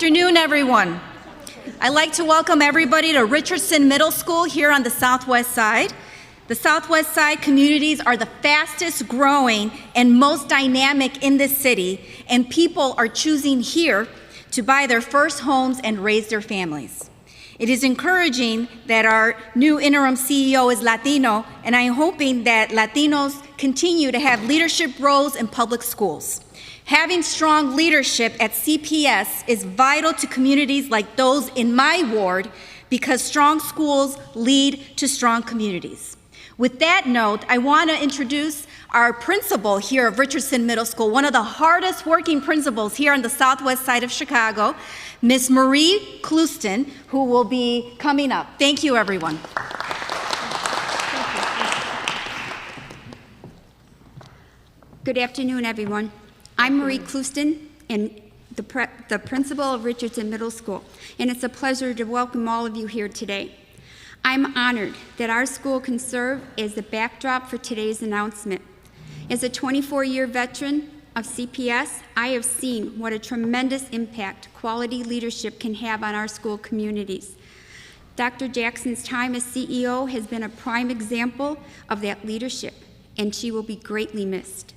afternoon, everyone. I'd like to welcome everybody to Richardson Middle School here on the Southwest Side. The Southwest Side communities are the fastest growing and most dynamic in this city, and people are choosing here to buy their first homes and raise their families. It is encouraging that our new interim CEO is Latino, and I'm hoping that Latinos continue to have leadership roles in public schools. Having strong leadership at CPS is vital to communities like those in my ward because strong schools lead to strong communities. With that note, I want to introduce our principal here of Richardson Middle School, one of the hardest working principals here on the southwest side of Chicago, Ms. Marie Clouston, who will be coming up. Thank you, everyone. Good afternoon, everyone. I'm Marie Clouston, and the principal of Richardson Middle School, and it's a pleasure to welcome all of you here today. I'm honored that our school can serve as the backdrop for today's announcement. As a 24-year veteran of CPS, I have seen what a tremendous impact quality leadership can have on our school communities. Dr. Jackson's time as CEO has been a prime example of that leadership, and she will be greatly missed.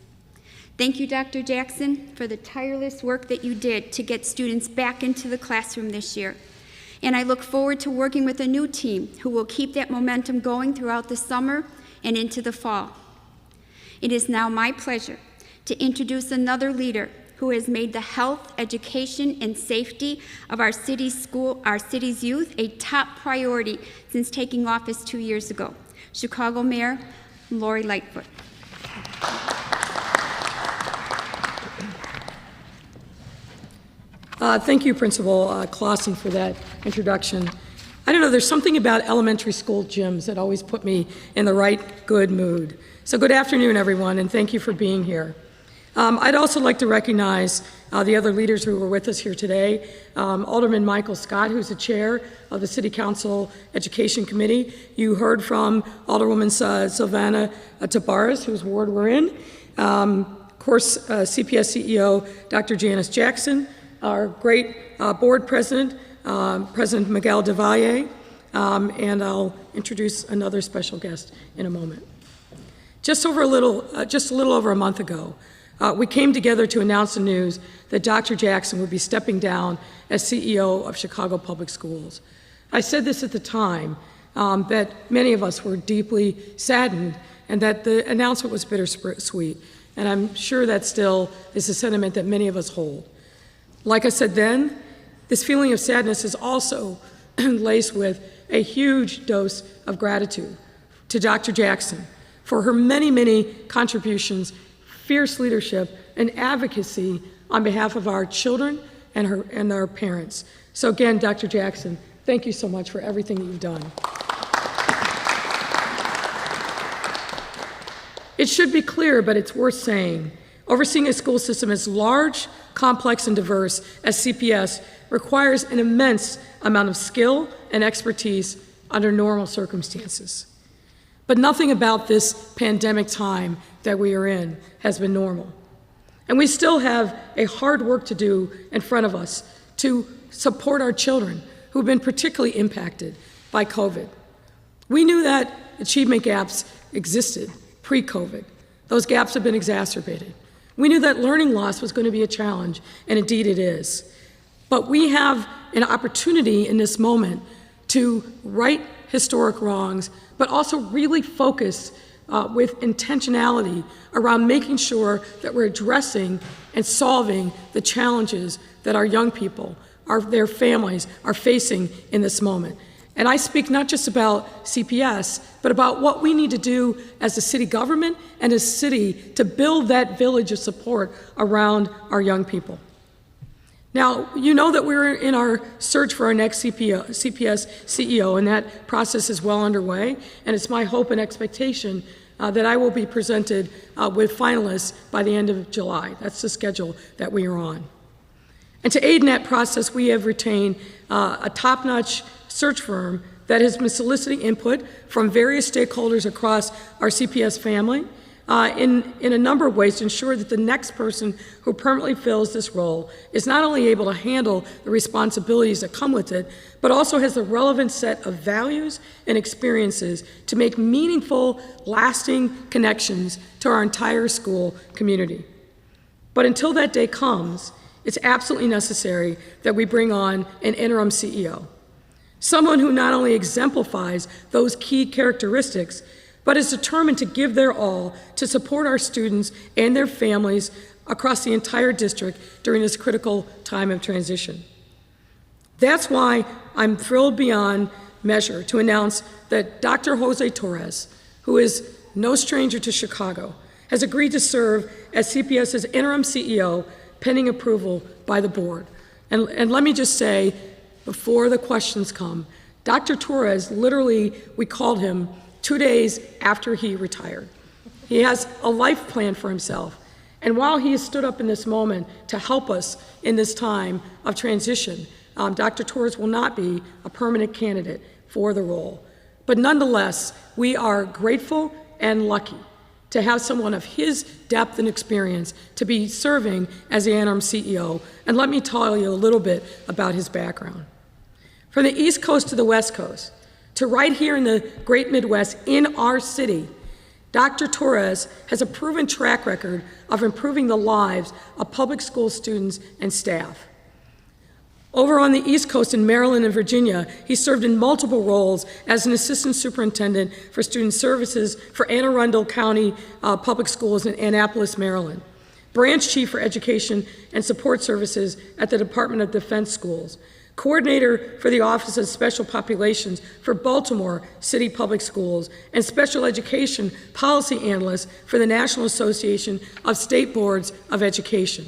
Thank you, Dr. Jackson, for the tireless work that you did to get students back into the classroom this year. And I look forward to working with a new team who will keep that momentum going throughout the summer and into the fall. It is now my pleasure to introduce another leader who has made the health, education, and safety of our city's youth a top priority since taking office 2 years ago, Chicago Mayor Lori Lightfoot. Thank you, Principal Clausen, for that introduction. I don't know, there's something about elementary school gyms that always put me in the right good mood. So good afternoon, everyone, and thank you for being here. I'd also like to recognize the other leaders who were with us here today. Alderman Michael Scott, who's the chair of the City Council Education Committee. You heard from Alderwoman Sylvana Tabares, whose ward we're in. Of course, CPS CEO Dr. Janice Jackson, our great board president, President Miguel de Valle, and I'll introduce another special guest in a moment. Just a little over a month ago, we came together to announce the news that Dr. Jackson would be stepping down as CEO of Chicago Public Schools. I said this at the time, that many of us were deeply saddened and that the announcement was bittersweet, and I'm sure that still is a sentiment that many of us hold. Like I said then, this feeling of sadness is also laced with a huge dose of gratitude to Dr. Jackson for her many, many contributions, fierce leadership, and advocacy on behalf of our children and our parents. So again, Dr. Jackson, thank you so much for everything that you've done. It should be clear, but it's worth saying, overseeing a school system as large, complex, and diverse as CPS requires an immense amount of skill and expertise under normal circumstances. But nothing about this pandemic time that we are in has been normal. And we still have a hard work to do in front of us to support our children who've been particularly impacted by COVID. We knew that achievement gaps existed pre-COVID. Those gaps have been exacerbated. We knew that learning loss was going to be a challenge, and indeed it is. But we have an opportunity in this moment to right historic wrongs, but also really focus with intentionality around making sure that we're addressing and solving the challenges that our young people, their families, are facing in this moment. And I speak not just about CPS, but about what we need to do as a city government and as a city to build that village of support around our young people. Now, you know that we're in our search for our next CPS CEO, and that process is well underway, and it's my hope and expectation that I will be presented with finalists by the end of July. That's the schedule that we are on. And to aid in that process, we have retained a top-notch search firm that has been soliciting input from various stakeholders across our CPS family, in a number of ways to ensure that the next person who permanently fills this role is not only able to handle the responsibilities that come with it, but also has the relevant set of values and experiences to make meaningful, lasting connections to our entire school community. But until that day comes, it's absolutely necessary that we bring on an interim CEO, someone who not only exemplifies those key characteristics, but is determined to give their all to support our students and their families across the entire district during this critical time of transition. That's why I'm thrilled beyond measure to announce that Dr. Jose Torres, who is no stranger to Chicago, has agreed to serve as CPS's interim CEO pending approval by the board. And let me just say, before the questions come, Dr. Torres, literally, we called him 2 days after he retired. He has a life plan for himself. And while he has stood up in this moment to help us in this time of transition, Dr. Torres will not be a permanent candidate for the role. But nonetheless, we are grateful and lucky to have someone of his depth and experience to be serving as the interim CEO. And let me tell you a little bit about his background. From the East Coast to the West Coast, to right here in the great Midwest, in our city, Dr. Torres has a proven track record of improving the lives of public school students and staff. Over on the East Coast in Maryland and Virginia, he served in multiple roles as an assistant superintendent for student services for Anne Arundel County Public Schools in Annapolis, Maryland, branch chief for education and support services at the Department of Defense Schools, coordinator for the Office of Special Populations for Baltimore City Public Schools, and special education policy analyst for the National Association of State Boards of Education.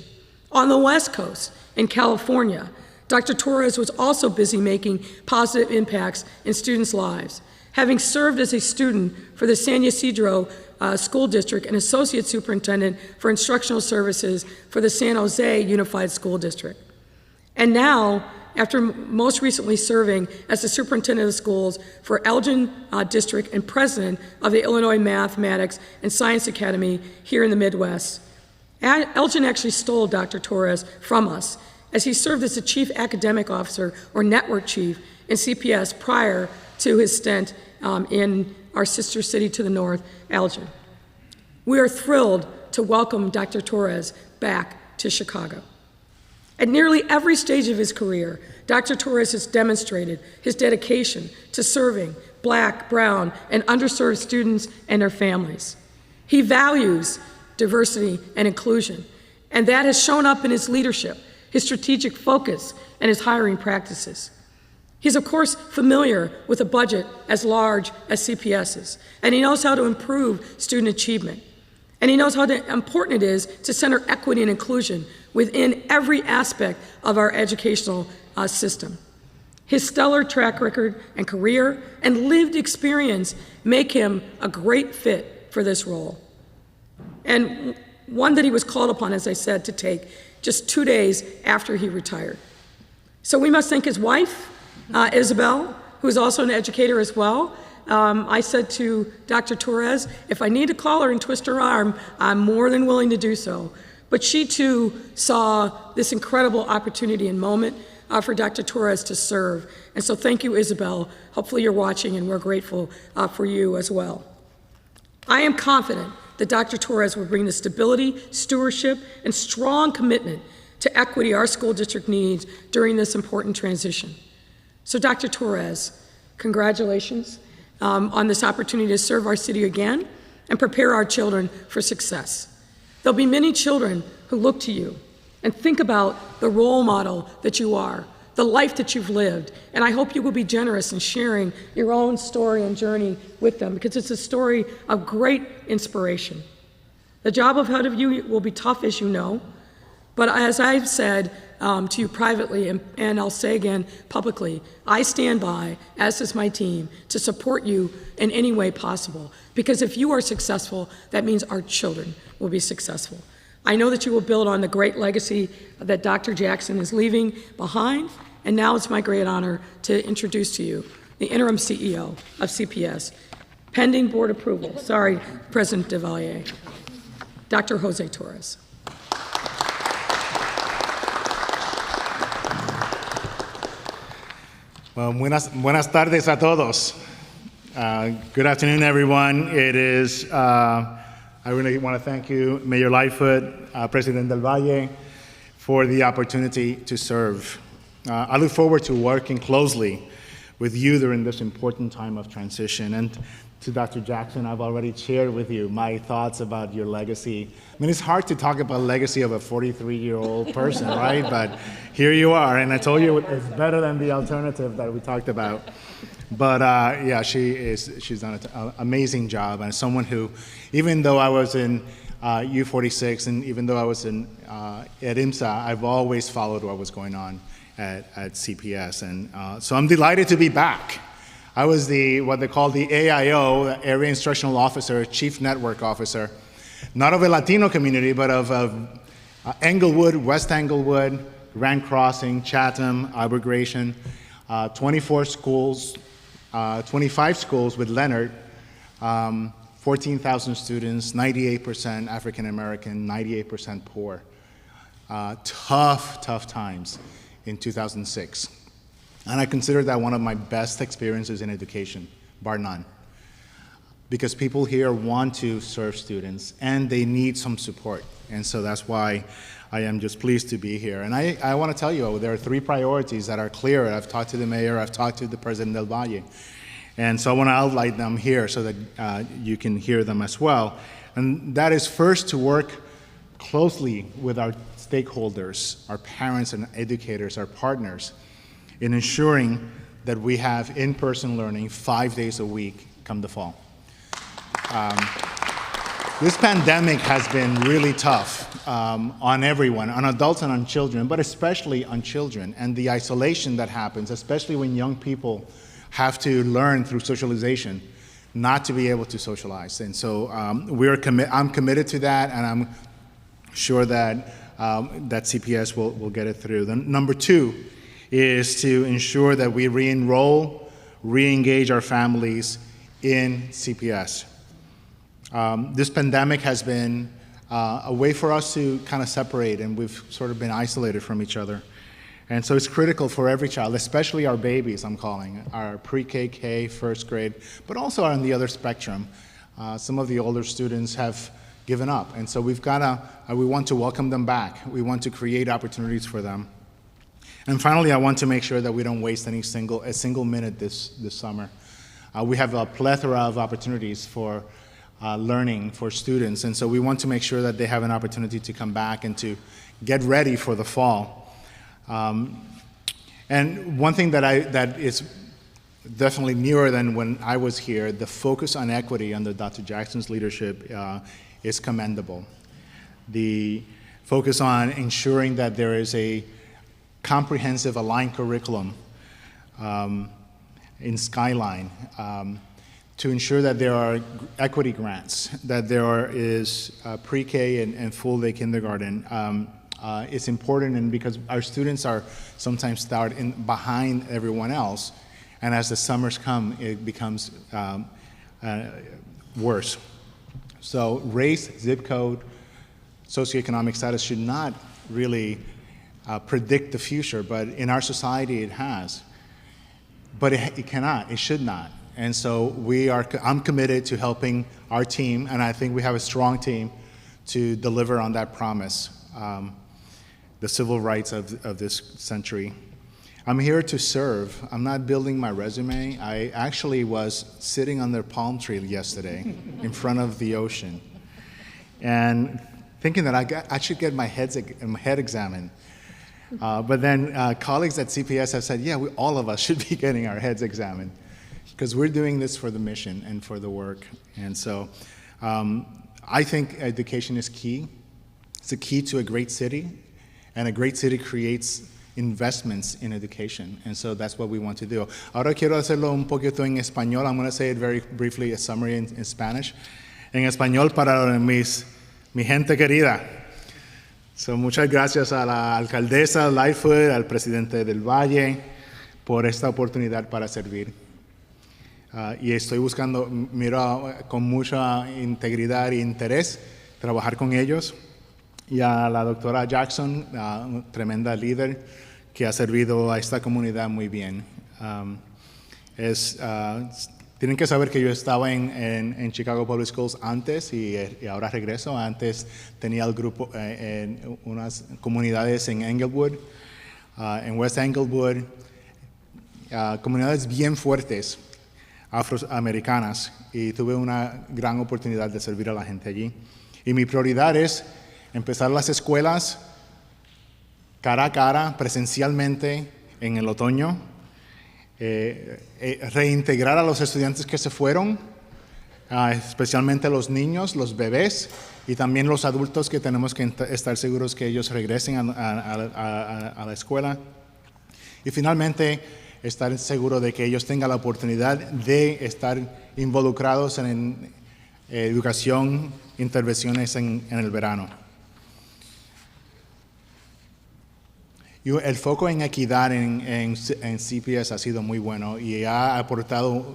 On the West Coast, in California, Dr. Torres was also busy making positive impacts in students' lives, having served as a student for the San Ysidro School District and associate superintendent for instructional services for the San Jose Unified School District. And now, after most recently serving as the superintendent of schools for Elgin District and president of the Illinois Mathematics and Science Academy here in the Midwest, Elgin actually stole Dr. Torres from us, as he served as the chief academic officer or network chief in CPS prior to his stint in our sister city to the north, Elgin. We are thrilled to welcome Dr. Torres back to Chicago. At nearly every stage of his career, Dr. Torres has demonstrated his dedication to serving Black, brown, and underserved students and their families. He values diversity and inclusion, and that has shown up in his leadership, his strategic focus, and his hiring practices. He's, of course, familiar with a budget as large as CPS's, and he knows how to improve student achievement. And he knows how important it is to center equity and inclusion within every aspect of our educational system. His stellar track record and career and lived experience make him a great fit for this role, and one that he was called upon, as I said, to take just 2 days after he retired. So we must thank his wife, Isabel, who is also an educator as well. I said to Dr. Torres, if I need to call her and twist her arm, I'm more than willing to do so. But she too saw this incredible opportunity and moment for Dr. Torres to serve. And so thank you, Isabel. Hopefully you're watching, and we're grateful for you as well. I am confident that Dr. Torres will bring the stability, stewardship, and strong commitment to equity our school district needs during this important transition. So Dr. Torres, congratulations on this opportunity to serve our city again and prepare our children for success. There'll be many children who look to you and think about the role model that you are, the life that you've lived, and I hope you will be generous in sharing your own story and journey with them, because it's a story of great inspiration. The job ahead of you will be tough, as you know, but as I've said to you privately, and I'll say again publicly, I stand by, as does my team, to support you in any way possible, because if you are successful, that means our children will be successful. I know that you will build on the great legacy that Dr. Jackson is leaving behind, and now it's my great honor to introduce to you the interim CEO of CPS, Pending board approval. Sorry, President de Valle. Dr. Jose Torres. Well, buenas tardes a todos. Good afternoon, everyone. I really want to thank you, Mayor Lightfoot, President del Valle, for the opportunity to serve. I look forward to working closely with you during this important time of transition. And to Dr. Jackson, I've already shared with you my thoughts about your legacy. I mean, it's hard to talk about legacy of a 43-year-old person, right? But here you are, and I told you it's better than the alternative that we talked about. But yeah, she's done an amazing job, and someone who, even though I was in U46 and even though I was at IMSA, I've always followed what was going on at CPS, and so I'm delighted to be back. I was what they call the AIO, the Area Instructional Officer, Chief Network Officer, not of a Latino community, but of Englewood, West Englewood, Grand Crossing, Chatham, Arbor Gratian, 24 schools, 25 schools with Leonard, 14,000 students, 98% African American, 98% poor. Tough times in 2006. And I consider that one of my best experiences in education, bar none. Because people here want to serve students and they need some support. And so that's why I am just pleased to be here. And I want to tell you, there are 3 priorities that are clear. I've talked to the mayor, I've talked to the President del Valle. And so I want to outline them here so that you can hear them as well. And that is first to work closely with our stakeholders, our parents and educators, our partners, in ensuring that we have in-person learning 5 days a week come the fall. This pandemic has been really tough on everyone, on adults and on children, but especially on children, and the isolation that happens, especially when young people have to learn through socialization, not to be able to socialize. And so I'm committed to that, and I'm sure that CPS will get it through. Then number 2 is to ensure that we re-enroll, re-engage our families in CPS. This pandemic has been a way for us to kind of separate, and we've sort of been isolated from each other. And so it's critical for every child, especially our babies, I'm calling, our pre-K, K, first grade, but also on the other spectrum. Some of the older students have given up, and so we want to welcome them back. We want to create opportunities for them. And finally, I want to make sure that we don't waste a single minute this summer. We have a plethora of opportunities for learning for students, and so we want to make sure that they have an opportunity to come back and to get ready for the fall. And one thing that is definitely nearer than when I was here, the focus on equity under Dr. Jackson's leadership is commendable. The focus on ensuring that there is a comprehensive aligned curriculum in Skyline, to ensure that there are equity grants, that there is pre-K and full-day kindergarten. It's important, and because our students are sometimes behind everyone else, and as the summers come, it becomes worse. So race, zip code, socioeconomic status should not really predict the future, but in our society it has. But it cannot, it should not. And so I'm committed to helping our team, and I think we have a strong team to deliver on that promise, the civil rights of this century. I'm here to serve. I'm not building my resume. I actually was sitting under a palm tree yesterday in front of the ocean and thinking that I should get my head examined. But then colleagues at CPS have said, yeah, all of us should be getting our heads examined because we're doing this for the mission and for the work. And so I think education is key. It's a key to a great city, and a great city creates investments in education, and so that's what we want to do. Ahora quiero hacerlo un poquito en español. I'm going to say it very briefly, a summary in Spanish. En español para mi gente querida. So, muchas gracias a la alcaldesa Lightfoot, al presidente del Valle, por esta oportunidad para servir. y estoy buscando, miro con mucha integridad e interés trabajar con ellos. Y a la doctora Jackson, una tremenda líder que ha servido a esta comunidad muy bien. Tienen que saber que yo estaba en Chicago Public Schools antes y ahora regreso. Antes tenía el grupo en unas comunidades en Englewood, en West Englewood, comunidades bien fuertes, afroamericanas, y tuve una gran oportunidad de servir a la gente allí. Y mi prioridad es empezar las escuelas cara a cara, presencialmente, en el otoño, reintegrar a los estudiantes que se fueron, especialmente los niños, los bebés, y también los adultos que tenemos que estar seguros que ellos regresen a la escuela. Y finalmente, estar seguro de que ellos tengan la oportunidad de estar involucrados en educación, intervenciones en el verano. Y el foco en equidad en CPS ha sido muy bueno y ha aportado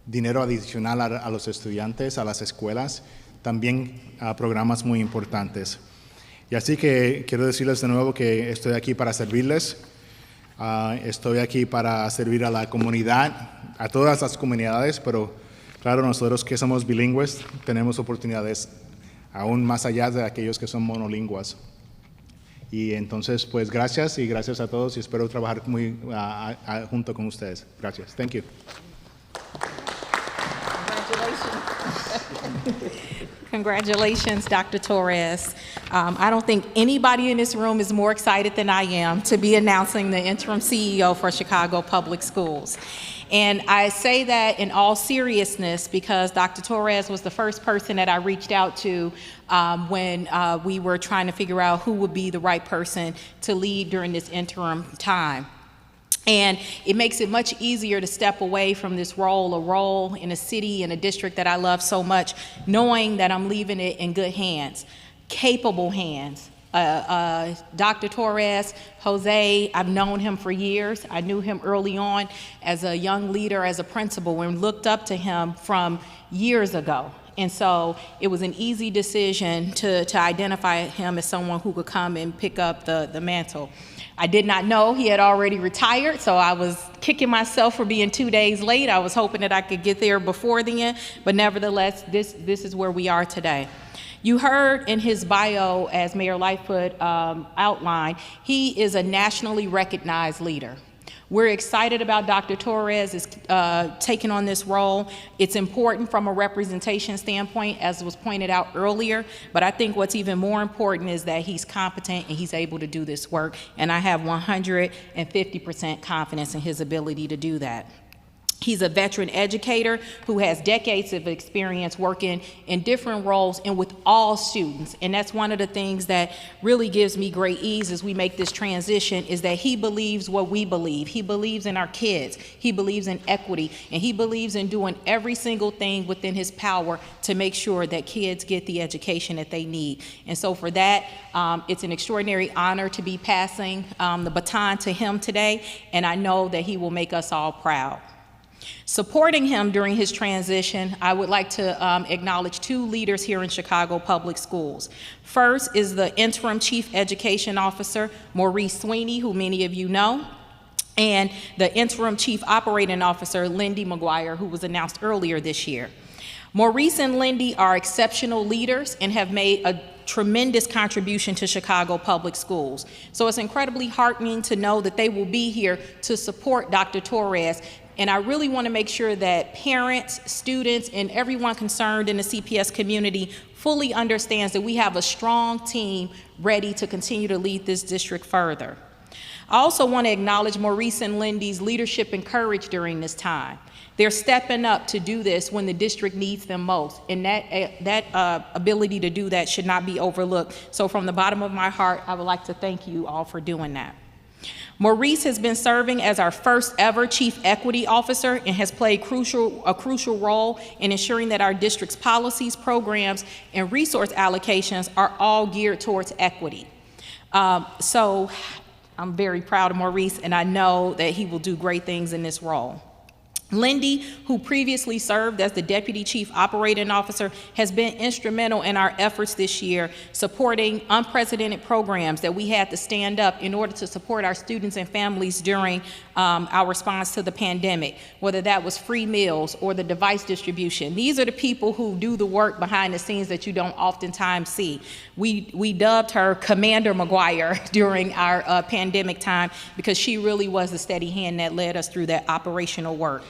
dinero adicional a los estudiantes, a las escuelas, también a programas muy importantes. Y así que quiero decirles de nuevo que estoy aquí para servirles. Estoy aquí para servir a la comunidad, a todas las comunidades, pero claro, nosotros que somos bilingües tenemos oportunidades aún más allá de aquellos que son monolingües. Y entonces, pues gracias y gracias a todos y espero trabajar muy junto con ustedes. Gracias. Thank you. Congratulations, Dr. Torres. I don't think anybody in this room is more excited than I am to be announcing the interim CEO for Chicago Public Schools. And I say that in all seriousness because Dr. Torres was the first person that I reached out to when we were trying to figure out who would be the right person to lead during this interim time. And it makes it much easier to step away from this role in a city, in a district that I love so much, knowing that I'm leaving it in good hands, capable hands. Dr. Torres, Jose, I've known him for years. I knew him early on as a young leader, as a principal, and looked up to him from years ago. And so it was an easy decision to identify him as someone who could come and pick up the mantle. I did not know he had already retired, so I was kicking myself for being 2 days late. I was hoping that I could get there before then, but nevertheless, this is where we are today. You heard in his bio, as Mayor Lightfoot outlined, he is a nationally recognized leader. We're excited about Dr. Torres taking on this role. It's important from a representation standpoint, as was pointed out earlier, but I think what's even more important is that he's competent and he's able to do this work, and I have 150% confidence in his ability to do that. He's a veteran educator who has decades of experience working in different roles and with all students. And that's one of the things that really gives me great ease as we make this transition is that he believes what we believe. He believes in our kids. He believes in equity. And he believes in doing every single thing within his power to make sure that kids get the education that they need. And so for that, it's an extraordinary honor to be passing the baton to him today. And I know that he will make us all proud. Supporting him during his transition, I would like to acknowledge two leaders here in Chicago Public Schools. First is the interim Chief Education Officer, Maurice Sweeney, who many of you know, and the interim Chief Operating Officer, Lindy McGuire, who was announced earlier this year. Maurice and Lindy are exceptional leaders and have made a tremendous contribution to Chicago Public Schools. So it's incredibly heartening to know that they will be here to support Dr. Torres. And I really want to make sure that parents, students, and everyone concerned in the CPS community fully understands that we have a strong team ready to continue to lead this district further. I also want to acknowledge Maurice and Lindy's leadership and courage during this time. They're stepping up to do this when the district needs them most, and that ability to do that should not be overlooked. So from the bottom of my heart, I would like to thank you all for doing that. Maurice has been serving as our first ever Chief Equity Officer and has played a crucial role in ensuring that our district's policies, programs, and resource allocations are all geared towards equity. So I'm very proud of Maurice, and I know that he will do great things in this role. Lindy, who previously served as the Deputy Chief Operating Officer, has been instrumental in our efforts this year, supporting unprecedented programs that we had to stand up in order to support our students and families during our response to the pandemic, whether that was free meals or the device distribution. These are the people who do the work behind the scenes that you don't oftentimes see. We dubbed her Commander McGuire during our pandemic time because she really was the steady hand that led us through that operational work.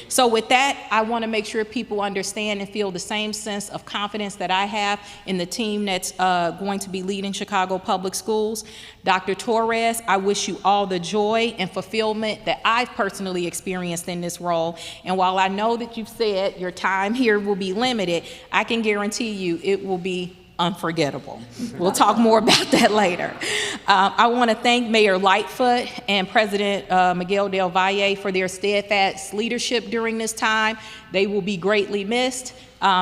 So with that, I want to make sure people understand and feel the same sense of confidence that I have in the team that's going to be leading Chicago Public Schools. Dr. Torres, I wish you all the joy and fulfillment that I've personally experienced in this role. And while I know that you've said your time here will be limited, I can guarantee you it will be unforgettable. We'll talk more about that later. I want to thank Mayor Lightfoot and President Miguel Del Valle for their steadfast leadership during this time. They will be greatly missed.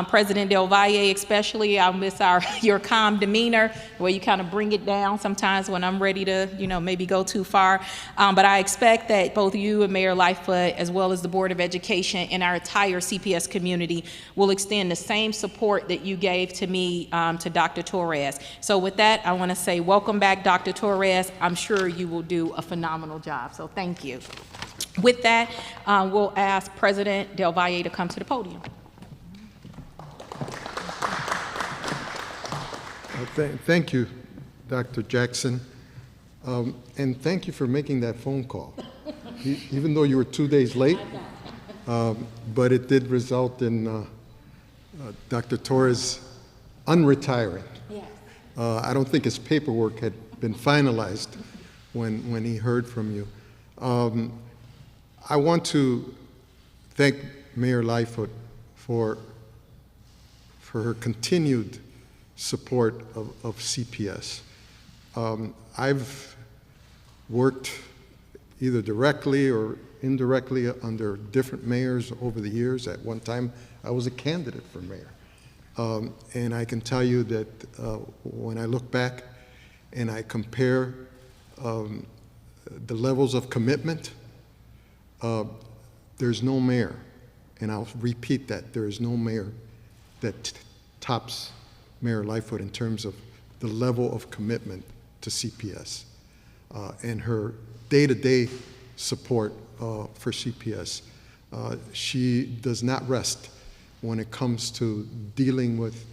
President Del Valle especially, I'll miss your calm demeanor, the way you kind of bring it down sometimes when I'm ready to, maybe go too far. But I expect that both you and Mayor Lightfoot, as well as the Board of Education and our entire CPS community, will extend the same support that you gave to me to Dr. Torres. So with that, I want to say welcome back, Dr. Torres. I'm sure you will do a phenomenal job, so thank you. With that, we'll ask President Del Valle to come to the podium. Thank you, Dr. Jackson, and thank you for making that phone call, even though you were 2 days late, but it did result in Dr. Torres unretiring. Yes. I don't think his paperwork had been finalized when he heard from you. I want to thank Mayor Lightfoot for her continued support of CPS. I've worked either directly or indirectly under different mayors over the years. At one time, I was a candidate for mayor. And I can tell you that when I look back and I compare the levels of commitment, there's no mayor, and I'll repeat that, there is no mayor that tops Mayor Lightfoot in terms of the level of commitment to CPS and her day-to-day support for CPS. She does not rest when it comes to dealing with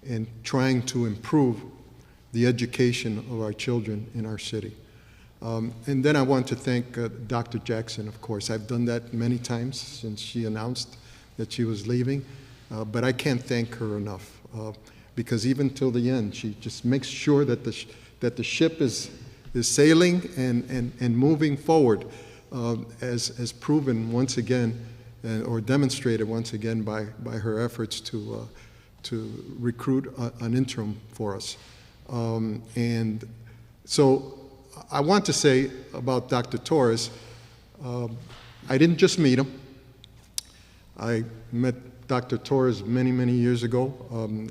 and trying to improve the education of our children in our city. And then I want to thank Dr. Jackson, of course. I've done that many times since she announced that she was leaving, but I can't thank her enough. Because even till the end, she just makes sure that the ship is sailing and moving forward, as proven once again, or demonstrated once again by her efforts to recruit an interim for us. And so I want to say about Dr. Torres, I didn't just meet him. I met Dr. Torres many, many years ago.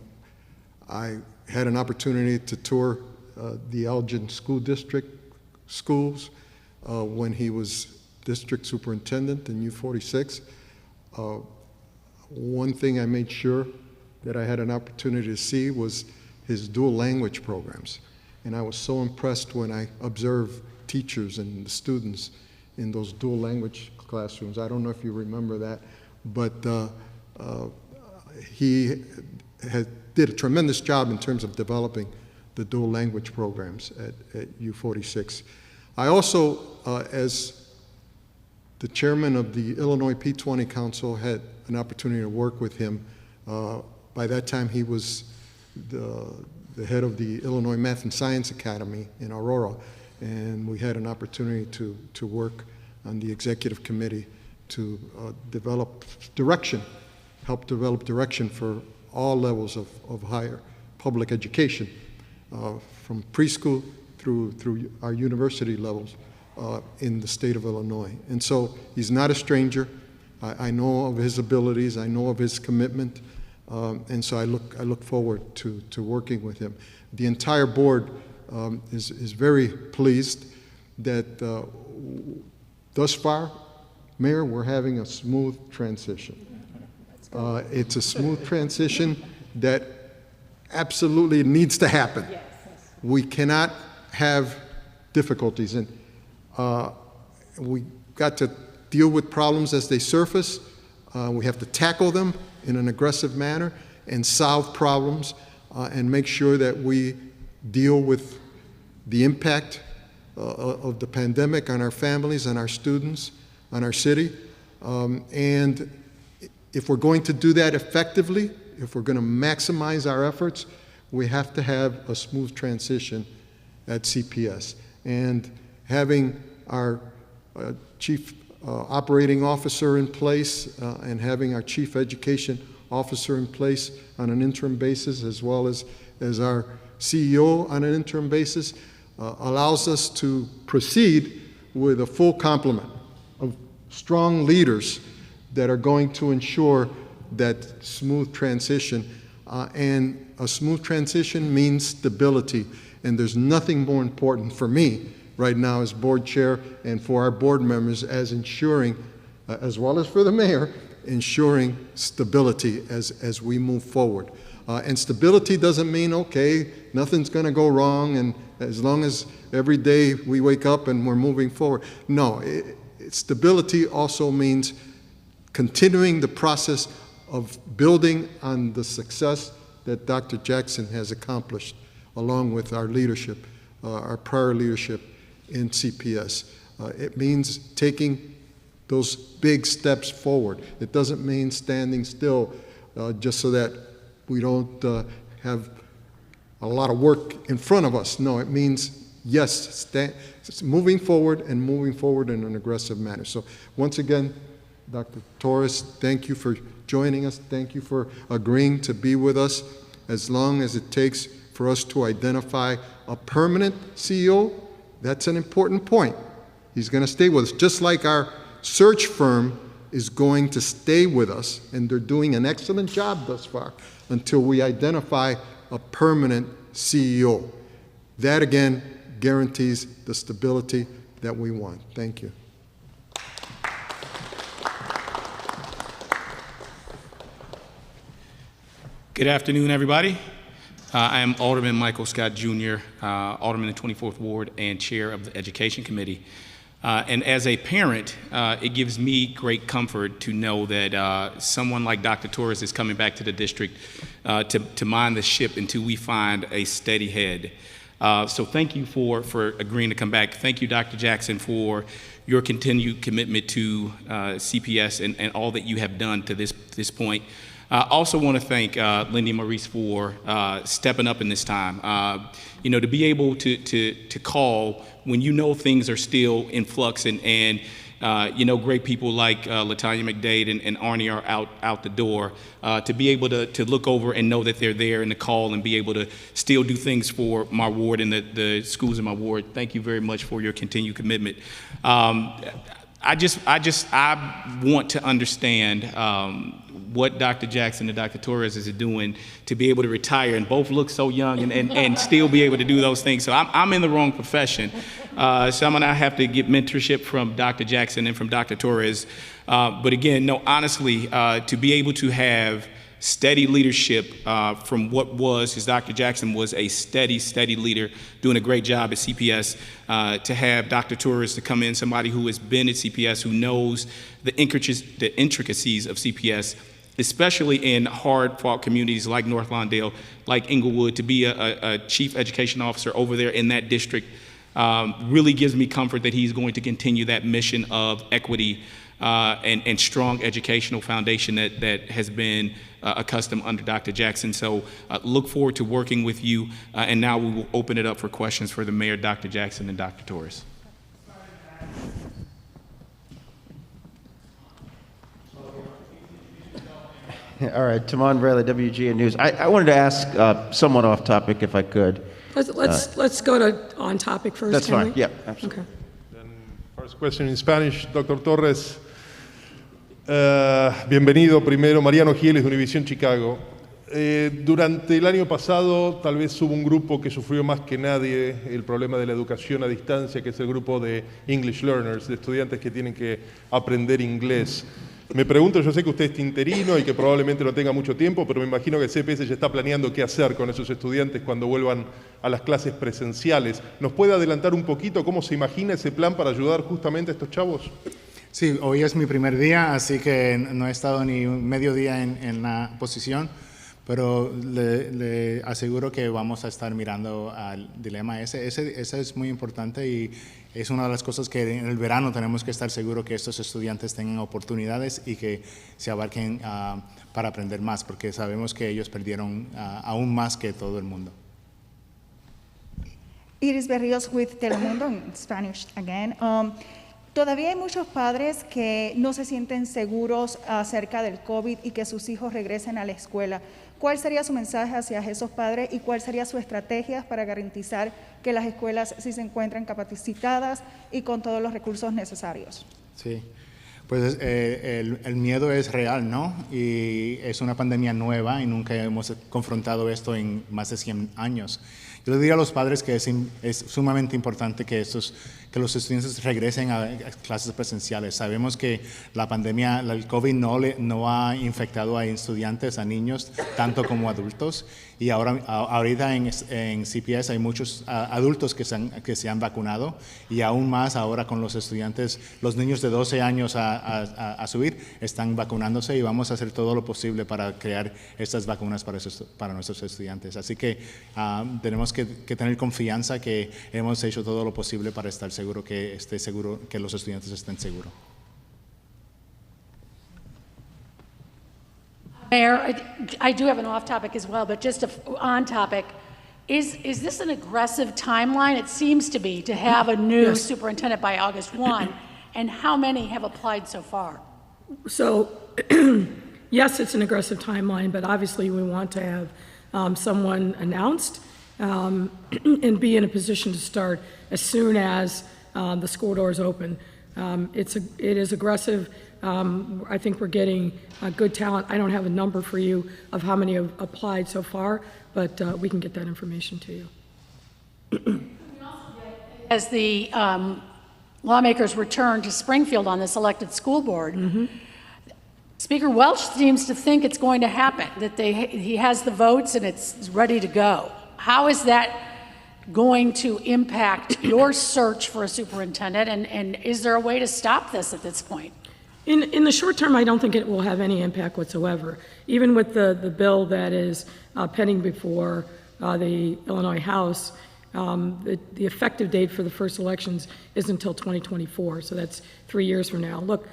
I had an opportunity to tour the Elgin School District schools when he was district superintendent in U46. One thing I made sure that I had an opportunity to see was his dual language programs. And I was so impressed when I observed teachers and the students in those dual language classrooms. I don't know if you remember that, but he did a tremendous job in terms of developing the dual language programs at U46. I also, as the chairman of the Illinois P20 Council, had an opportunity to work with him. By that time, he was the head of the Illinois Math and Science Academy in Aurora, and we had an opportunity to work on the executive committee to develop direction, help develop direction for all levels of higher public education, from preschool through our university levels in the state of Illinois. And so he's not a stranger. I know of his abilities, I know of his commitment, and so I look forward to working with him. The entire board is very pleased that thus far, Mayor, we're having a smooth transition. It's a smooth transition that absolutely needs to happen. We cannot have difficulties, and we got to deal with problems as they surface. We have to tackle them in an aggressive manner and solve problems and make sure that we deal with the impact of the pandemic on our families, on our students, on our city. And if we're going to do that effectively, if we're going to maximize our efforts, we have to have a smooth transition at CPS. And having our chief operating officer in place and having our chief education officer in place on an interim basis, as well as our CEO on an interim basis, allows us to proceed with a full complement of strong leaders that are going to ensure that smooth transition. And a smooth transition means stability. And there's nothing more important for me right now as board chair and for our board members as ensuring, as well as for the mayor, ensuring stability as we move forward. And stability doesn't mean, okay, nothing's going to go wrong, and as long as every day we wake up and we're moving forward. No, stability also means continuing the process of building on the success that Dr. Jackson has accomplished, along with our leadership, our prior leadership in CPS. It means taking those big steps forward. It doesn't mean standing still just so that we don't have a lot of work in front of us. No, it means, yes, moving forward and moving forward in an aggressive manner. So once again, Dr. Torres, thank you for joining us. Thank you for agreeing to be with us as long as it takes for us to identify a permanent CEO. That's an important point. He's going to stay with us, just like our search firm is going to stay with us, and they're doing an excellent job thus far until we identify a permanent CEO. That, again, guarantees the stability that we want. Thank you. Good afternoon, everybody. I am Alderman Michael Scott Jr., Alderman in the 24th Ward and Chair of the Education Committee. And as a parent, it gives me great comfort to know that someone like Dr. Torres is coming back to the district to mind the ship until we find a steady head. So thank you for agreeing to come back. Thank you, Dr. Jackson, for your continued commitment to CPS and all that you have done to this point. I also want to thank Lindy Maurice for stepping up in this time. You know, to be able to call when you know things are still in flux and you know, great people like Latanya McDade and Arnie are out the door, to be able to look over and know that they're there and to call and be able to still do things for my ward and the schools in my ward. Thank you very much for your continued commitment. I want to understand what Dr. Jackson and Dr. Torres is doing to be able to retire and both look so young and still be able to do those things. So I'm in the wrong profession. So I'm gonna have to get mentorship from Dr. Jackson and from Dr. Torres. But again, no, honestly, to be able to have steady leadership from what was, because Dr. Jackson was a steady leader, doing a great job at CPS, to have Dr. Torres to come in, somebody who has been at CPS, who knows the intricacies of CPS, especially in hard-fought communities like North Lawndale, like Inglewood, to be a chief education officer over there in that district, really gives me comfort that he's going to continue that mission of equity and strong educational foundation that has been accustomed under Dr. Jackson. So look forward to working with you, and now we will open it up for questions for the Mayor, Dr. Jackson, and Dr. Torres. All right, Timon Valle, WGN News. I wanted to ask somewhat off topic, if I could. Let's go to on topic first. That's fine. We? Yeah, absolutely. Okay. Then first question in Spanish, Dr. Torres. Bienvenido primero, Mariano Giles, Univisión Chicago. Durante el año pasado tal vez hubo un grupo que sufrió más que nadie el problema de la educación a distancia, que es el grupo de English Learners, de estudiantes que tienen que aprender inglés. Me pregunto, yo sé que usted es interino y que probablemente no tenga mucho tiempo, pero me imagino que el CPS ya está planeando qué hacer con esos estudiantes cuando vuelvan a las clases presenciales. ¿Nos puede adelantar un poquito cómo se imagina ese plan para ayudar justamente a estos chavos? Sí, hoy es mi primer día, así que no he estado ni medio día en la posición, pero le aseguro que vamos a estar mirando al dilema ese. Ese es muy importante y es una de las cosas que en el verano tenemos que estar seguros que estos estudiantes tengan oportunidades y que se abarquen para aprender más, porque sabemos que ellos perdieron aún más que todo el mundo. Iris Berrios with Telemundo in Spanish again. Todavía hay muchos padres que no se sienten seguros acerca del COVID y que sus hijos regresen a la escuela. ¿Cuál sería su mensaje hacia esos padres y cuál sería su estrategia para garantizar que las escuelas sí se encuentran capacitadas y con todos los recursos necesarios? Sí, pues el miedo es real, ¿no? Y es una pandemia nueva y nunca hemos confrontado esto en más de 100 años. Yo le diría a los padres que es sumamente importante que los estudiantes regresen a clases presenciales. Sabemos que la pandemia, el COVID no ha infectado a estudiantes, a niños, tanto como adultos. Y ahorita en CPS hay muchos adultos que se han vacunado y aún más ahora con los estudiantes, los niños de 12 años a subir están vacunándose y vamos a hacer todo lo posible para crear estas vacunas para nuestros estudiantes. Así que tenemos que tener confianza que hemos hecho todo lo posible para estar seguro que los estudiantes estén seguros. Mayor, I do have an off-topic as well, but just on-topic. Is this an aggressive timeline? It seems to be, to have a new superintendent by August 1. And how many have applied so far? So, yes, it's an aggressive timeline, but obviously we want to have someone announced and be in a position to start as soon as the school doors open. It is aggressive. I think we're getting good talent. I don't have a number for you of how many have applied so far, but we can get that information to you. As the lawmakers return to Springfield on this elected school board, Speaker Welch seems to think it's going to happen, that he has the votes and it's ready to go. How is that going to impact your search for a superintendent, and is there a way to stop this at this point? In the short term, I don't think it will have any impact whatsoever. Even with the bill that is pending before the Illinois House, the effective date for the first elections is until 2024, so that's 3 years from now. Look,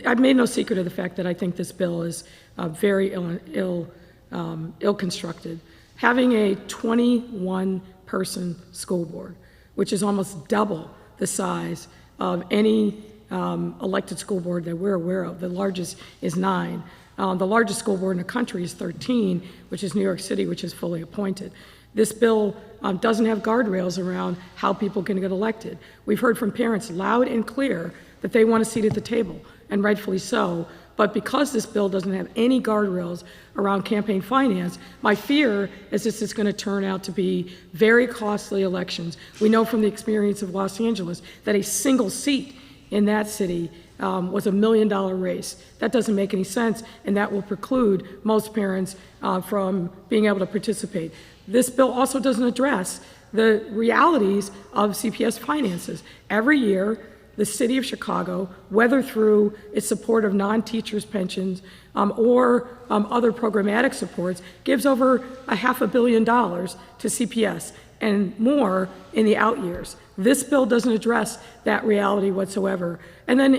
I've made no secret of the fact that I think this bill is very ill-constructed. Having a 21-person school board, which is almost double the size of any elected school board that we're aware of. The largest is 9. The largest school board in the country is 13, which is New York City, which is fully appointed. This bill doesn't have guardrails around how people can get elected. We've heard from parents loud and clear that they want a seat at the table, and rightfully so. But because this bill doesn't have any guardrails around campaign finance, my fear is this is going to turn out to be very costly elections. We know from the experience of Los Angeles that a single seat in that city was $1 million race. That doesn't make any sense, and that will preclude most parents from being able to participate. This bill also doesn't address the realities of CPS finances. Every year, the city of Chicago, whether through its support of non-teachers' pensions or other programmatic supports, gives over $500 million to CPS and more in the out years. This bill doesn't address that reality whatsoever. And then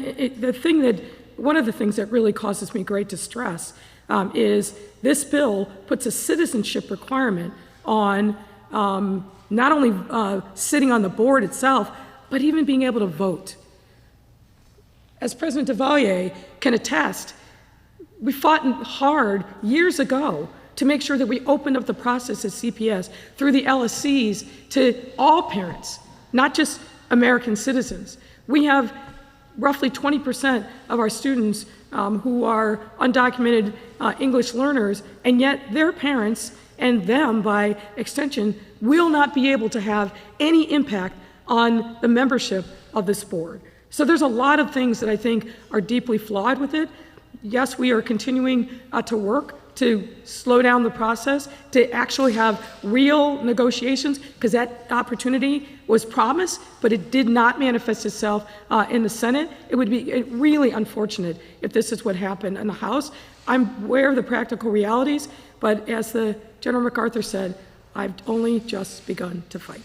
one of the things that really causes me great distress is this bill puts a citizenship requirement on not only sitting on the board itself, but even being able to vote. As President Valle can attest, we fought hard years ago to make sure that we opened up the process at CPS through the LSCs to all parents, not just American citizens. We have roughly 20% of our students who are undocumented English learners, and yet their parents and them, by extension, will not be able to have any impact on the membership of this board. So there's a lot of things that I think are deeply flawed with it. Yes, we are continuing to work to slow down the process, to actually have real negotiations, because that opportunity was promised, but it did not manifest itself in the Senate. It would be really unfortunate if this is what happened in the House. I'm aware of the practical realities, but as the General MacArthur said, I've only just begun to fight.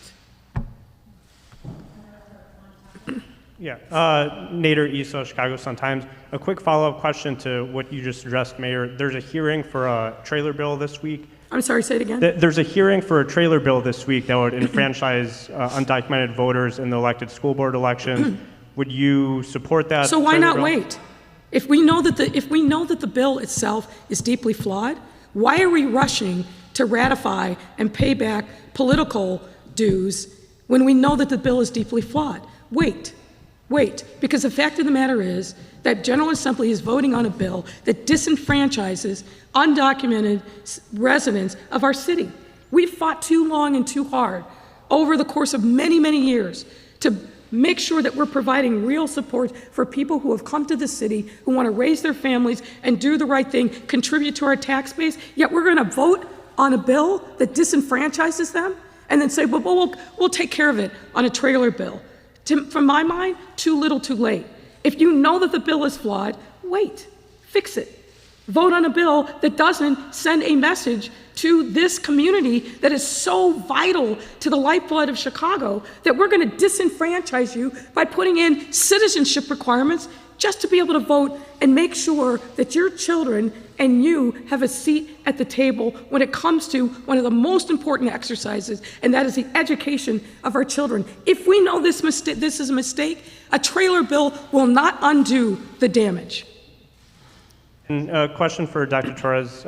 Yeah, Nader Issa, Chicago Sun-Times. A quick follow-up question to what you just addressed, Mayor. There's a hearing for a trailer bill this week. I'm sorry, say it again. There's a hearing for a trailer bill this week that would enfranchise undocumented voters in the elected school board elections. Would you support that? So why not bill? wait? If we know that the bill itself is deeply flawed, why are we rushing to ratify and pay back political dues when we know that the bill is deeply flawed? Wait, because the fact of the matter is that General Assembly is voting on a bill that disenfranchises undocumented residents of our city. We've fought too long and too hard over the course of many, many years to make sure that we're providing real support for people who have come to the city, who want to raise their families and do the right thing, contribute to our tax base, yet we're going to vote on a bill that disenfranchises them and then say, well, we'll take care of it on a trailer bill. From my mind, too little, too late. If you know that the bill is flawed, wait, fix it. Vote on a bill that doesn't send a message to this community that is so vital to the lifeblood of Chicago that we're going to disenfranchise you by putting in citizenship requirements just to be able to vote and make sure that your children and you have a seat at the table when it comes to one of the most important exercises, and that is the education of our children. If we know this is a mistake, a trailer bill will not undo the damage. And a question for Dr. Torres.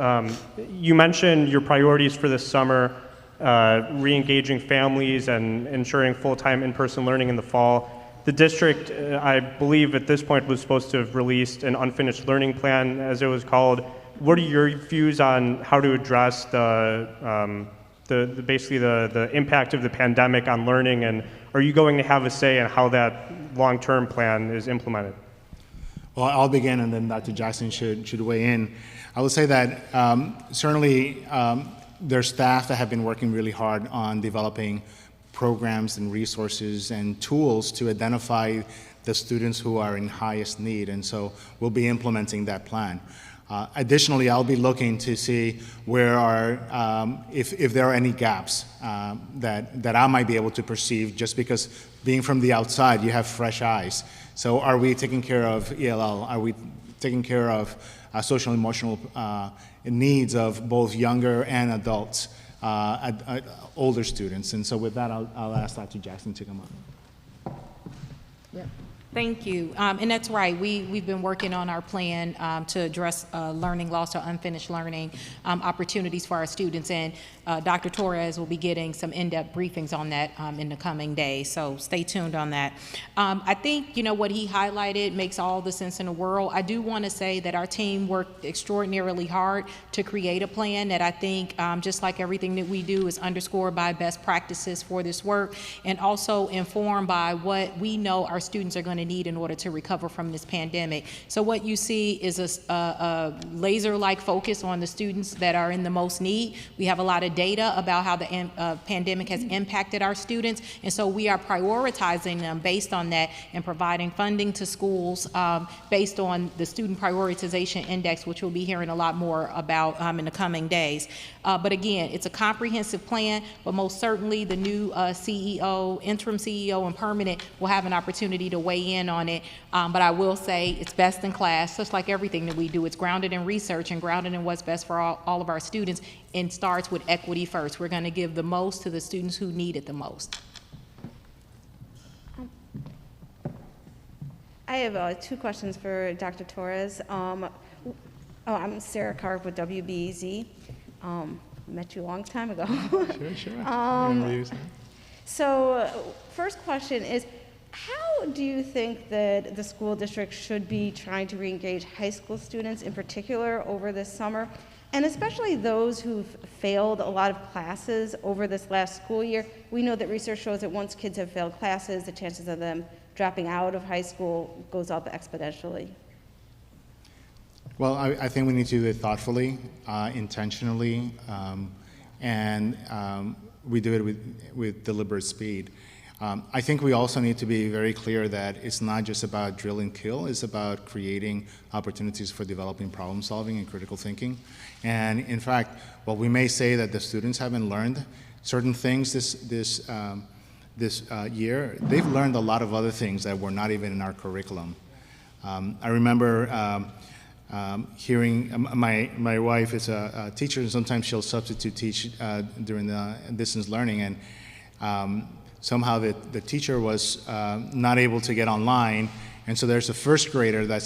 You mentioned your priorities for this summer, re-engaging families and ensuring full-time in-person learning in the fall. The district, I believe at this point, was supposed to have released an unfinished learning plan, as it was called. What are your views on how to address basically the impact of the pandemic on learning, and are you going to have a say in how that long-term plan is implemented? Well, I'll begin, and then Dr. Jackson should weigh in. I would say that certainly there's staff that have been working really hard on developing programs and resources and tools to identify the students who are in highest need, and so we'll be implementing that plan. Additionally, I'll be looking to see where if there are any gaps that I might be able to perceive, just because being from the outside, you have fresh eyes. So are we taking care of ELL? Are we taking care of social and emotional needs of both younger and adults, older students? And so with that, I'll ask Dr. Jackson to come up. Yep. Thank you. And that's right. We've been working on our plan to address learning loss or unfinished learning opportunities for our students. And Dr. Torres will be getting some in-depth briefings on that in the coming days. So stay tuned on that. I think, what he highlighted makes all the sense in the world. I do want to say that our team worked extraordinarily hard to create a plan that I think, just like everything that we do, is underscored by best practices for this work, and also informed by what we know our students are going to need in order to recover from this pandemic. So what you see is a laser-like focus on the students that are in the most need. We have a lot of data about how the pandemic has impacted our students, and so we are prioritizing them based on that and providing funding to schools based on the Student Prioritization Index, which we'll be hearing a lot more about in the coming days. But again, it's a comprehensive plan, but most certainly the new CEO, interim CEO, and permanent will have an opportunity to weigh in on it. But I will say it's best in class, just like everything that we do. It's grounded in research and grounded in what's best for all of our students, and starts with equity first. We're going to give the most to the students who need it the most. I have two questions for Dr. Torres. I'm Sarah Carp with WBEZ. Met you a long time ago. Sure. So first question is, how how do you think that the school district should be trying to reengage high school students in particular over this summer, and especially those who've failed a lot of classes over this last school year? We know that research shows that once kids have failed classes, the chances of them dropping out of high school goes up exponentially. Well, I think we need to do it thoughtfully, intentionally, and we do it with deliberate speed. I think we also need to be very clear that it's not just about drill and kill, it's about creating opportunities for developing problem solving and critical thinking. And in fact, while we may say that the students haven't learned certain things this year, they've learned a lot of other things that were not even in our curriculum. I remember hearing, my wife is a teacher, and sometimes she'll substitute teach during the distance learning, and somehow the teacher was not able to get online, and so there's a first grader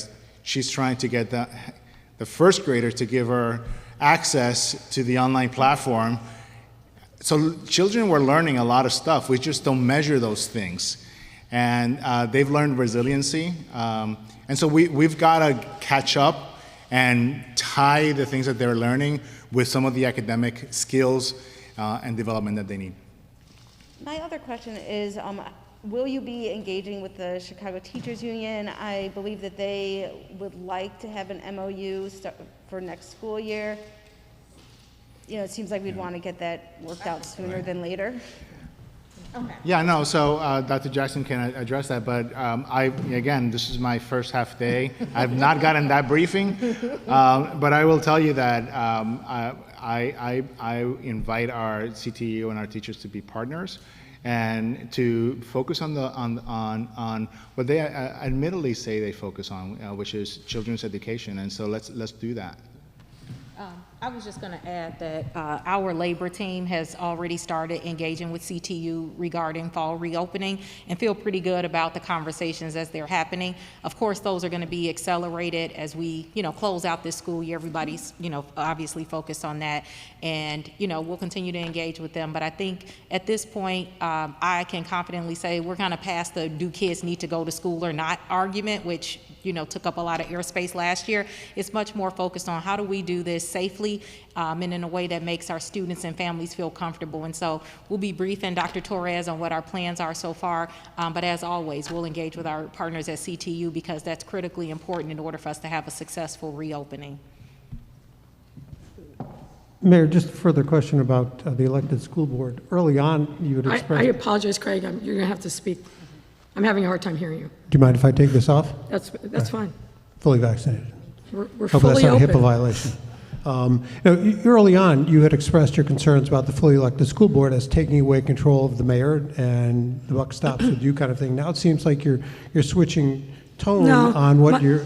she's trying to get the first grader to give her access to the online platform. So children were learning a lot of stuff. We just don't measure those things. And they've learned resiliency. And so we've got to catch up and tie the things that they're learning with some of the academic skills and development that they need. My other question is, will you be engaging with the Chicago Teachers Union? I believe that they would like to have an MOU for next school year. You know, it seems like we'd want to get that worked out sooner than later. Okay. Yeah, no, so Dr. Jackson can address that, but again, this is my first half day. I've not gotten that briefing, but I will tell you that I invite our CTU and our teachers to be partners and to focus on what they admittedly say they focus on, which is children's education, and so let's do that. I was just going to add that our labor team has already started engaging with CTU regarding fall reopening and feel pretty good about the conversations as they're happening. Of course, those are going to be accelerated as we, close out this school year. Everybody's, obviously focused on that, and, we'll continue to engage with them. But I think at this point, I can confidently say we're kind of past the do kids need to go to school or not argument, which took up a lot of airspace last year. It's much more focused on how do we do this safely and in a way that makes our students and families feel comfortable. And so we'll be briefing Dr. Torres on what our plans are so far, but as always, we'll engage with our partners at CTU because that's critically important in order for us to have a successful reopening. Mayor, just a further question about the elected school board. Early on, you had expressed... I apologize, Craig. You're going to have to speak. I'm having a hard time hearing you. Do you mind if I take this off? That's fine. Fully vaccinated. We're Hope fully that's not a open. HIPAA violation. Early on, you had expressed your concerns about the fully elected school board as taking away control of the mayor and the buck stops with you kind of thing. Now it seems like you're switching tone on what you're...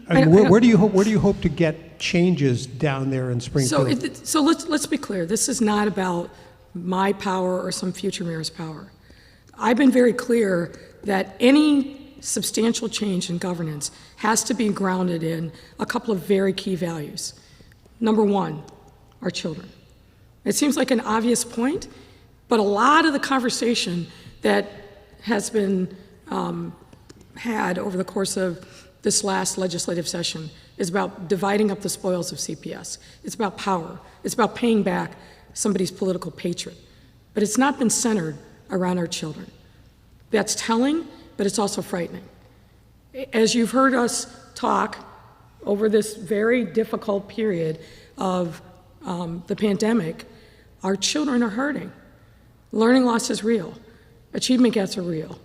where do you hope to get changes down there in Springfield? So let's be clear. This is not about my power or some future mayor's power. I've been very clear that any substantial change in governance has to be grounded in a couple of very key values. Number one, our children. It seems like an obvious point, but a lot of the conversation that has been had over the course of this last legislative session is about dividing up the spoils of CPS. It's about power. It's about paying back somebody's political patron. But it's not been centered around our children. That's telling, but it's also frightening. As you've heard us talk over this very difficult period of the pandemic, our children are hurting. Learning loss is real. Achievement gaps are real.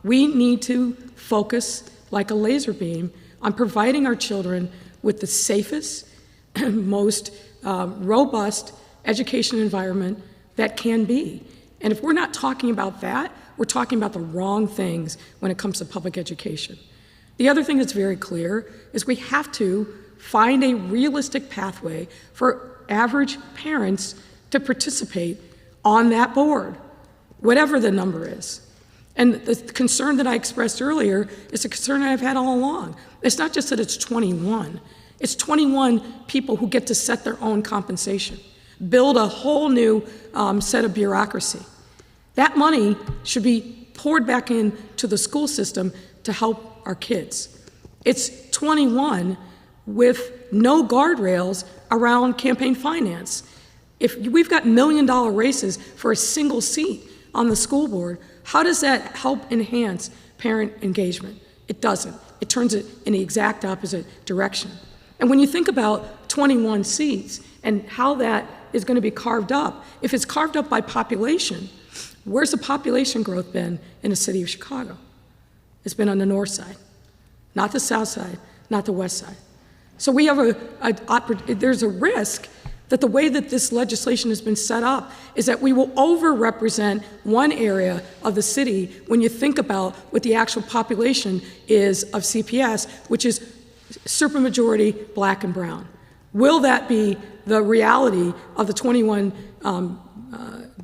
We need to focus like a laser beam on providing our children with the safest, most robust education environment that can be. And if we're not talking about that, we're talking about the wrong things when it comes to public education. The other thing that's very clear is we have to find a realistic pathway for average parents to participate on that board, whatever the number is. And the concern that I expressed earlier is a concern I've had all along. It's not just that it's 21. It's 21 people who get to set their own compensation, build a whole new set of bureaucracy. That money should be poured back into the school system to help our kids. It's 21 with no guardrails around campaign finance. If we've got $1 million races for a single seat on the school board, how does that help enhance parent engagement? It doesn't. It turns it in the exact opposite direction. And when you think about 21 seats and how that is going to be carved up, if it's carved up by population, where's the population growth been in the city of Chicago? It's been on the north side, not the south side, not the west side. So we have there's a risk that the way that this legislation has been set up is that we will overrepresent one area of the city when you think about what the actual population is of CPS, which is supermajority black and brown. Will that be the reality of the 21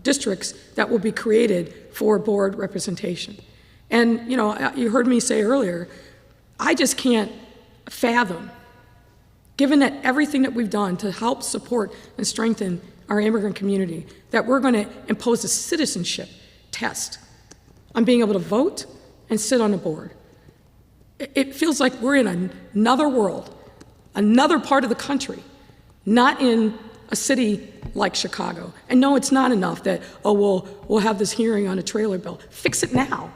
districts that will be created for board representation? And, you know, you heard me say earlier, I just can't fathom, given that everything that we've done to help support and strengthen our immigrant community, that we're going to impose a citizenship test on being able to vote and sit on a board. It feels like we're in another world, another part of the country, not in a city like Chicago. And no, it's not enough that, oh, we'll have this hearing on a trailer bill. Fix it now.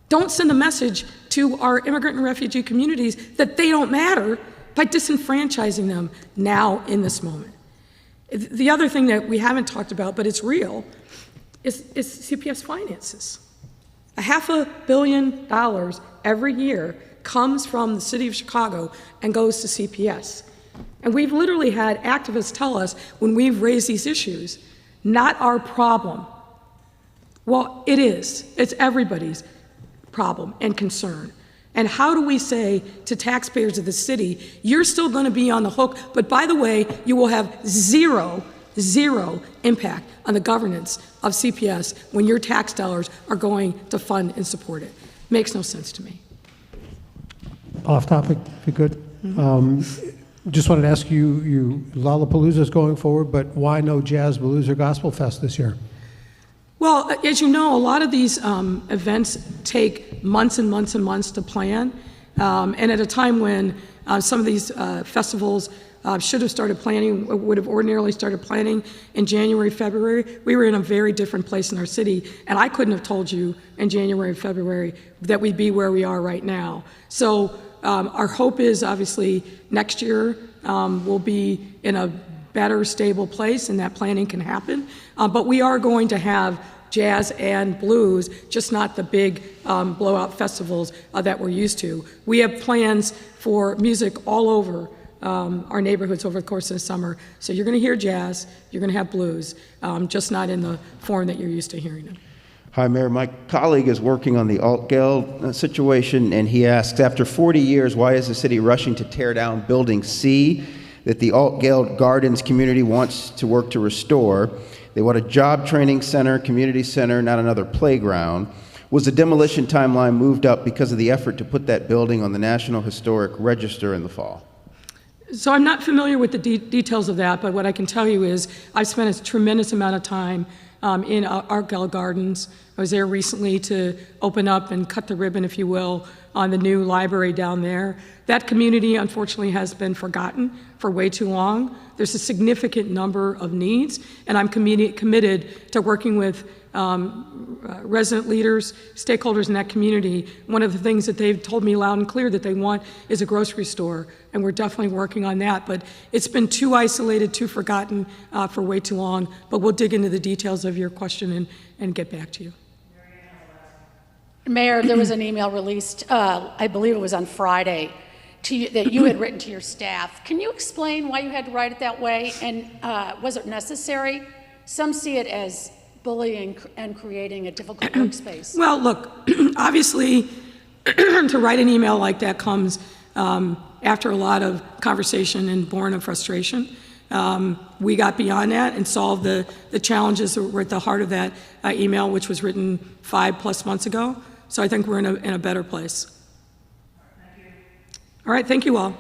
Don't send a message to our immigrant and refugee communities that they don't matter by disenfranchising them now in this moment. The other thing that we haven't talked about, but it's real, is CPS finances. $500 million every year comes from the city of Chicago and goes to CPS. And we've literally had activists tell us when we've raised these issues, not our problem. Well, it is. It's everybody's problem and concern. And how do we say to taxpayers of the city, you're still going to be on the hook, but by the way, you will have zero impact on the governance of CPS when your tax dollars are going to fund and support it? Makes no sense to me. Off topic, if you could. Just wanted to ask you, Lollapalooza is going forward, but why no Jazz, Blues, or Gospel Fest this year? Well, as you know, a lot of these events take months and months and months to plan. And at a time when some of these festivals should have started planning, would have ordinarily started planning in January, February, we were in a very different place in our city. And I couldn't have told you in January, February that we'd be where we are right now. So our hope is obviously next year we'll be in a better, stable place and that planning can happen. But we are going to have jazz and blues, just not the big blowout festivals that we're used to. We have plans for music all over our neighborhoods over the course of the summer. So you're going to hear jazz, you're going to have blues, just not in the form that you're used to hearing them. Hi, Mayor. My colleague is working on the Altgeld situation, and he asks, after 40 years, why is the city rushing to tear down Building C that the Altgeld Gardens community wants to work to restore? They want a job training center, community center, not another playground. Was the demolition timeline moved up because of the effort to put that building on the National Historic Register in the fall? So I'm not familiar with the details of that, but what I can tell you is I've spent a tremendous amount of time in Altgeld Gardens. I was there recently to open up and cut the ribbon, if you will, on the new library down there. That community, unfortunately, has been forgotten for way too long. There's a significant number of needs, and I'm committed to working with resident leaders, stakeholders in that community. One of the things that they've told me loud and clear that they want is a grocery store, and we're definitely working on that. But it's been too isolated, too forgotten for way too long. But we'll dig into the details of your question and get back to you. Mayor, there was an email released, I believe it was on Friday, that you had written to your staff. Can you explain why you had to write it that way, and was it necessary? Some see it as bullying and creating a difficult workspace. Well, look, obviously, to write an email like that comes after a lot of conversation and born of frustration. We got beyond that and solved the challenges that were at the heart of that email, which was written 5+ months ago. So I think we're in a better place. All right, thank you all.